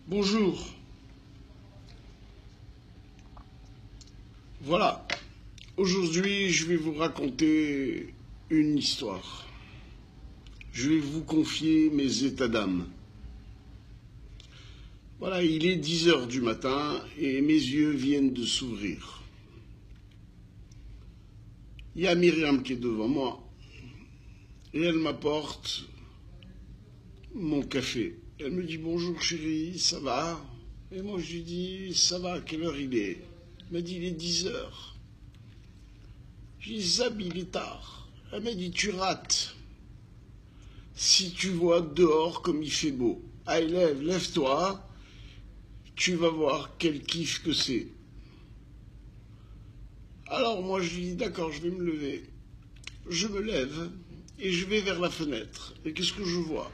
Bonjour. Voilà. Aujourd'hui, je vais vous raconter une histoire. Je vais vous confier mes états d'âme. Voilà, il est 10 heures du matin et mes yeux viennent de s'ouvrir. Il y a Myriam qui est devant moi et elle m'apporte mon café. Elle me dit bonjour chérie, ça va? Et moi je lui dis ça va, à quelle heure il est? Elle m'a dit il est 10 heures. Je lui dis Zab, il est tard. Elle m'a dit tu rates. Si tu vois dehors comme il fait beau, allez lève-toi, tu vas voir quel kiff que c'est. Alors moi je lui dis d'accord, je vais me lever. Je me lève et je vais vers la fenêtre. Et qu'est-ce que je vois?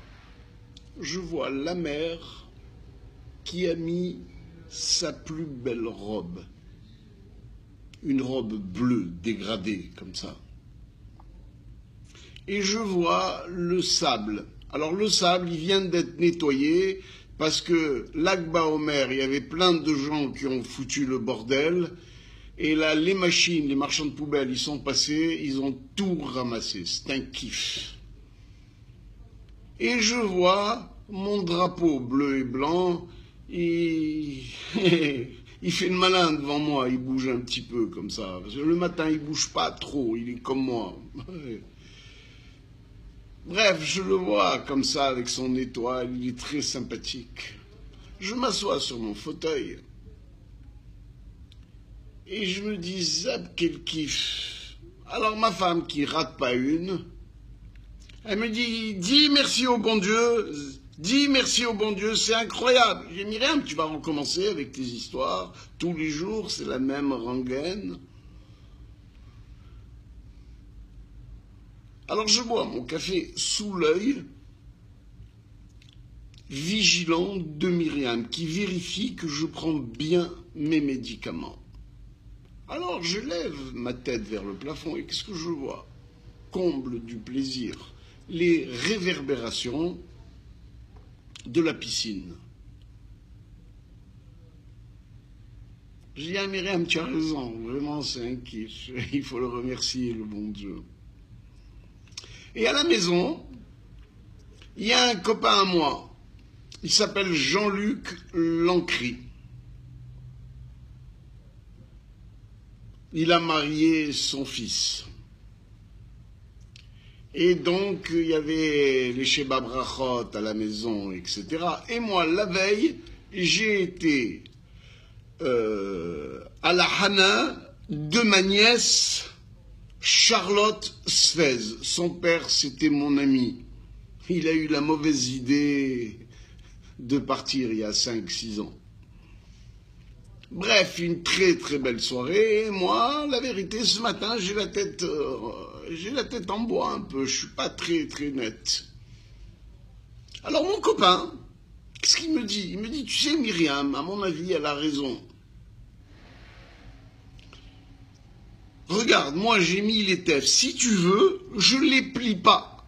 Je vois la mère qui a mis sa plus belle robe. Une robe bleue dégradée comme ça. Et je vois le sable. Alors le sable, il vient d'être nettoyé parce que l'Akba Omer, il y avait plein de gens qui ont foutu le bordel. Et là, les machines, les marchands de poubelles, ils sont passés, ils ont tout ramassé. C'est un kiff. Et je vois mon drapeau bleu et blanc, il fait le malin devant moi, il bouge un petit peu comme ça. Parce que le matin, il bouge pas trop, il est comme moi. Bref, je le vois comme ça avec son étoile, il est très sympathique. Je m'assois sur mon fauteuil et je me dis, Zab, quel kiff. Alors ma femme, qui rate pas une, elle me dit, dis merci au bon Dieu, dis merci au bon Dieu, c'est incroyable. J'ai dit, Myriam, tu vas recommencer avec tes histoires, tous les jours, c'est la même rengaine. Alors je bois mon café sous l'œil vigilant de Myriam, qui vérifie que je prends bien mes médicaments. Alors je lève ma tête vers le plafond et qu'est-ce que je vois? Comble du plaisir, les réverbérations de la piscine. Je dis à Myriam, tu as raison, vraiment c'est un kiff, il faut le remercier, le bon Dieu. Et à la maison, il y a un copain à moi, il s'appelle Jean-Luc Lancry. Il a marié son fils. Et donc, il y avait les Sheba Brachot à la maison, etc. Et moi, la veille, j'ai été à la Hana de ma nièce, Charlotte Sfez. Son père, c'était mon ami. Il a eu la mauvaise idée de partir il y a 5-6 ans. Bref, une très très belle soirée. Et moi, la vérité, ce matin, j'ai la tête en bois un peu. Je suis pas très très net. Alors mon copain, qu'est-ce qu'il me dit? Il me dit, tu sais Myriam, à mon avis, elle a raison. Regarde, moi j'ai mis les tefs. Si tu veux, je les plie pas.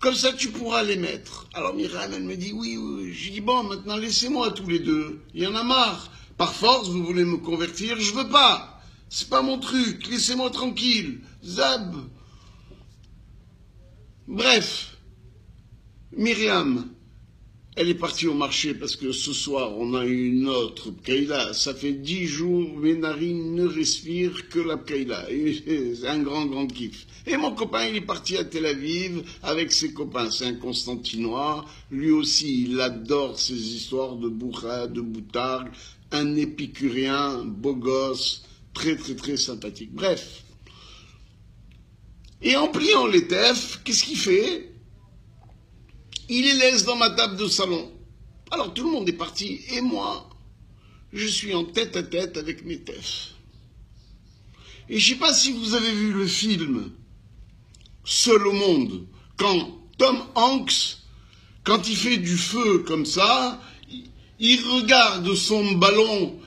Comme ça, tu pourras les mettre. Alors Myriam, elle me dit, oui, oui. Je dis, bon, maintenant laissez-moi tous les deux. Il y en a marre. Par force, vous voulez me convertir, je veux pas. C'est pas mon truc, laissez-moi tranquille. Zab. Bref, Myriam, elle est partie au marché parce que ce soir, on a une autre Pkaïla. Ça fait 10 jours, mes narines ne respirent que la Pkaïla. C'est un grand, grand kiff. Et mon copain, il est parti à Tel Aviv avec ses copains. C'est un Constantinois. Lui aussi, il adore ces histoires de Boucha, de Boutargue. Un épicurien, beau gosse, très, très, très sympathique. Bref. Et en pliant les tefs, qu'est-ce qu'il fait? Il les laisse dans ma table de salon. Alors tout le monde est parti et moi, je suis en tête à tête avec mes tefs. Et je ne sais pas si vous avez vu le film Seul au monde, quand Tom Hanks, quand il fait du feu comme ça, il regarde son ballon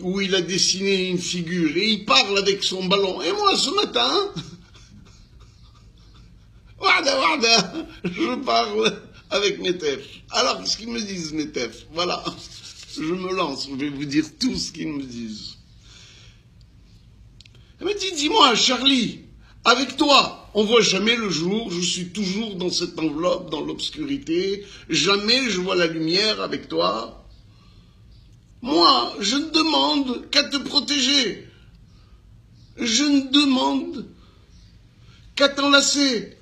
où il a dessiné une figure et il parle avec son ballon. Et moi ce matin, Warda, je parle avec mes tefs. Alors, qu'est-ce qu'ils me disent, mes tefs? Voilà, je me lance, je vais vous dire tout ce qu'ils me disent. Elle me dit, dis-moi, Charlie, avec toi, on voit jamais le jour, je suis toujours dans cette enveloppe, dans l'obscurité, jamais je vois la lumière avec toi. Moi, je ne demande qu'à te protéger. Je ne demande qu'à t'enlacer.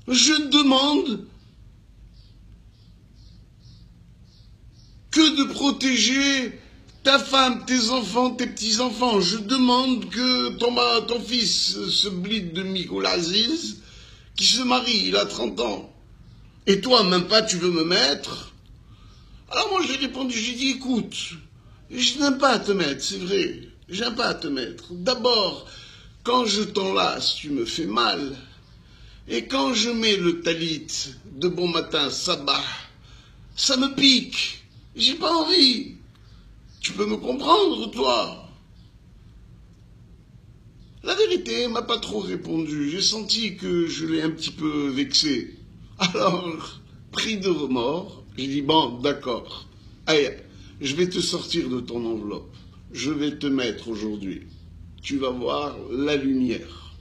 Je demande que de protéger ta femme, tes enfants, tes petits-enfants. Je demande que ton fils, ce blid de Mikoul Aziz, qui se marie, il a 30 ans. Et toi, même pas, tu veux me mettre? Alors moi, j'ai répondu, j'ai dit, écoute, je n'aime pas à te mettre, c'est vrai. J'aime pas à te mettre. D'abord, quand je t'enlace, tu me fais mal. Et quand je mets le talit de bon matin, sabah, ça me pique. J'ai pas envie. Tu peux me comprendre, toi? La vérité, elle m'a pas trop répondu. J'ai senti que je l'ai un petit peu vexé. Alors, pris de remords, j'ai dit, bon, d'accord. Allez, je vais te sortir de ton enveloppe. Je vais te mettre aujourd'hui. Tu vas voir la lumière.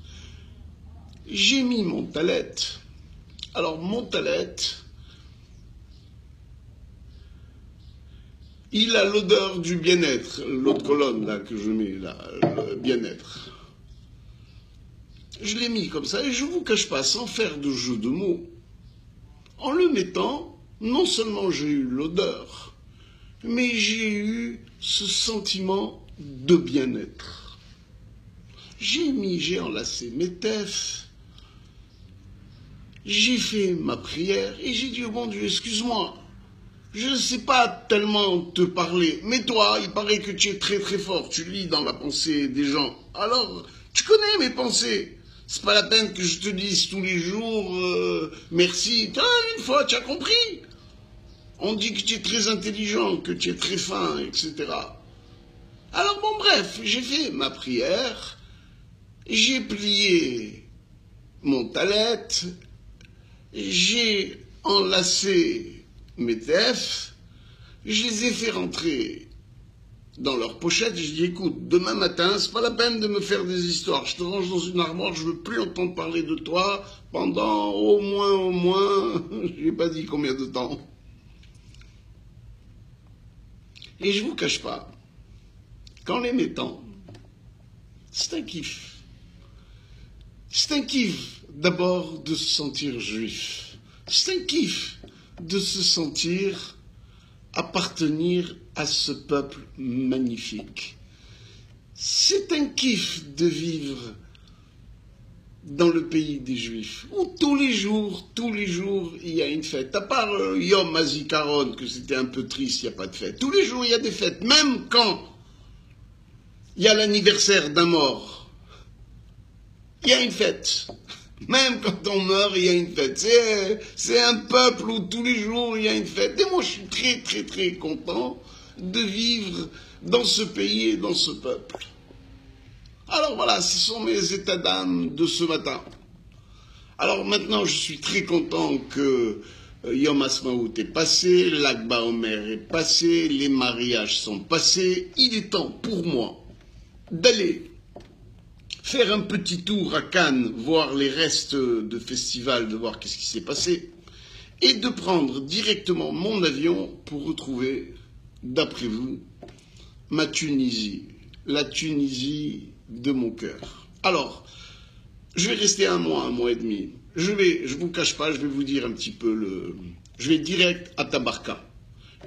J'ai mis mon talet. Alors, mon talet, il a l'odeur du bien-être. L'autre colonne, là, que je mets, là, le bien-être. Je l'ai mis comme ça, et je ne vous cache pas, sans faire de jeu de mots. En le mettant, non seulement j'ai eu l'odeur, mais j'ai eu ce sentiment de bien-être. J'ai enlacé mes tefs, j'ai fait ma prière, et j'ai dit au bon Dieu, excuse-moi, je ne sais pas tellement te parler, mais toi, il paraît que tu es très très fort, tu lis dans la pensée des gens. Alors, tu connais mes pensées. C'est pas la peine que je te dise tous les jours, merci. Une fois, tu as compris. On dit que tu es très intelligent, que tu es très fin, etc. Alors bon, bref, j'ai fait ma prière, j'ai plié mon talet, j'ai enlacé mes tefs, je les ai fait rentrer dans leur pochette, je dis, écoute, demain matin, c'est pas la peine de me faire des histoires, je te range dans une armoire, je veux plus entendre parler de toi pendant au moins, j'ai pas dit combien de temps. Et je vous cache pas, qu'en les mettant, c'est un kiff. C'est un kiff, d'abord, de se sentir juif. C'est un kiff de se sentir appartenir à ce peuple magnifique. C'est un kiff de vivre dans le pays des Juifs, où tous les jours, il y a une fête. À part Yom HaZikaron, que c'était un peu triste, il n'y a pas de fête. Tous les jours, il y a des fêtes, même quand il y a l'anniversaire d'un mort. Il y a une fête. Même quand on meurt, il y a une fête. C'est un peuple où tous les jours, il y a une fête. Et moi, je suis très, très, très content de vivre dans ce pays et dans ce peuple. Alors voilà, ce sont mes états d'âme de ce matin. Alors maintenant, je suis très content que Yom Ha'atzmaut est passé, Lag BaOmer est passé, les mariages sont passés. Il est temps pour moi d'aller faire un petit tour à Cannes, voir les restes de festival, de voir qu'est-ce qui s'est passé, et de prendre directement mon avion pour retrouver, d'après vous, ma Tunisie, la Tunisie de mon cœur. Alors, je vais rester un mois et demi. Je vous cache pas, je vais vous dire un petit peu je vais direct à Tabarka.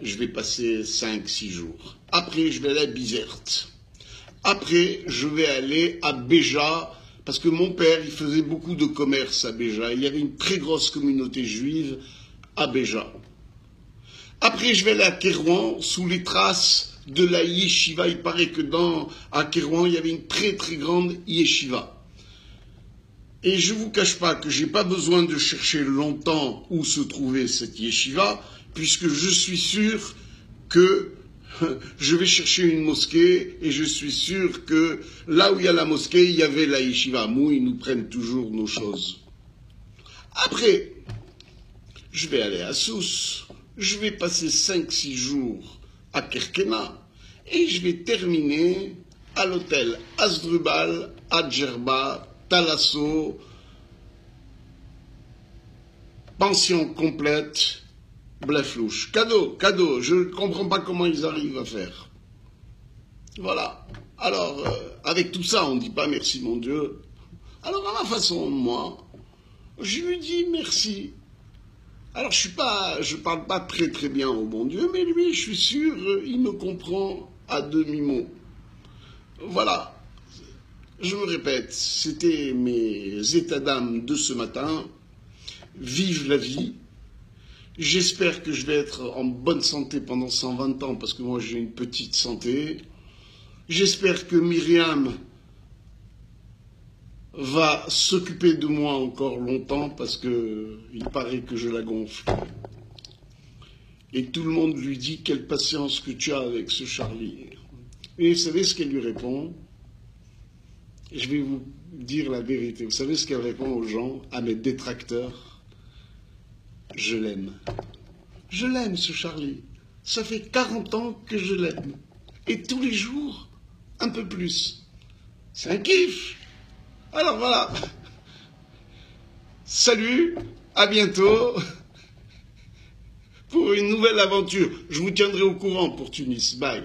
Je vais passer 5-6 jours. Après, je vais aller à Bizerte. Après, je vais aller à Béja, parce que mon père, il faisait beaucoup de commerce à Béja. Il y avait une très grosse communauté juive à Béja. Après, je vais aller à Kérouan, sous les traces de la yeshiva. Il paraît que à Kérouan, il y avait une très très grande yeshiva. Et je ne vous cache pas que je n'ai pas besoin de chercher longtemps où se trouvait cette yeshiva, puisque je suis sûr que je vais chercher une mosquée et je suis sûr que là où il y a la mosquée, il y avait la yeshiva. Nous, ils nous prennent toujours nos choses. Après, je vais aller à Sousse, je vais passer 5-6 jours à Kerkena et je vais terminer à l'hôtel Asdrubal, à Djerba, Talasso, pension complète, Bleflouche. Cadeau, je ne comprends pas comment ils arrivent à faire. Voilà. Alors, avec tout ça, on ne dit pas merci mon Dieu. Alors, à ma façon, moi, je lui dis merci. Alors, je parle pas très très bien au bon Dieu, mais lui, je suis sûr, il me comprend à demi-mot. Voilà. Je me répète, c'était mes états d'âme de ce matin. Vive la vie. J'espère que je vais être en bonne santé pendant 120 ans, parce que moi, j'ai une petite santé. J'espère que Myriam va s'occuper de moi encore longtemps parce que il paraît que je la gonfle. Et tout le monde lui dit quelle patience que tu as avec ce Charlie. Et vous savez ce qu'elle lui répond? Je vais vous dire la vérité. Vous savez ce qu'elle répond aux gens, à mes détracteurs? Je l'aime. Je l'aime ce Charlie. Ça fait 40 ans que je l'aime. Et tous les jours, un peu plus. C'est un kiff. Alors voilà. Salut, à bientôt pour une nouvelle aventure. Je vous tiendrai au courant pour Tunis. Bye.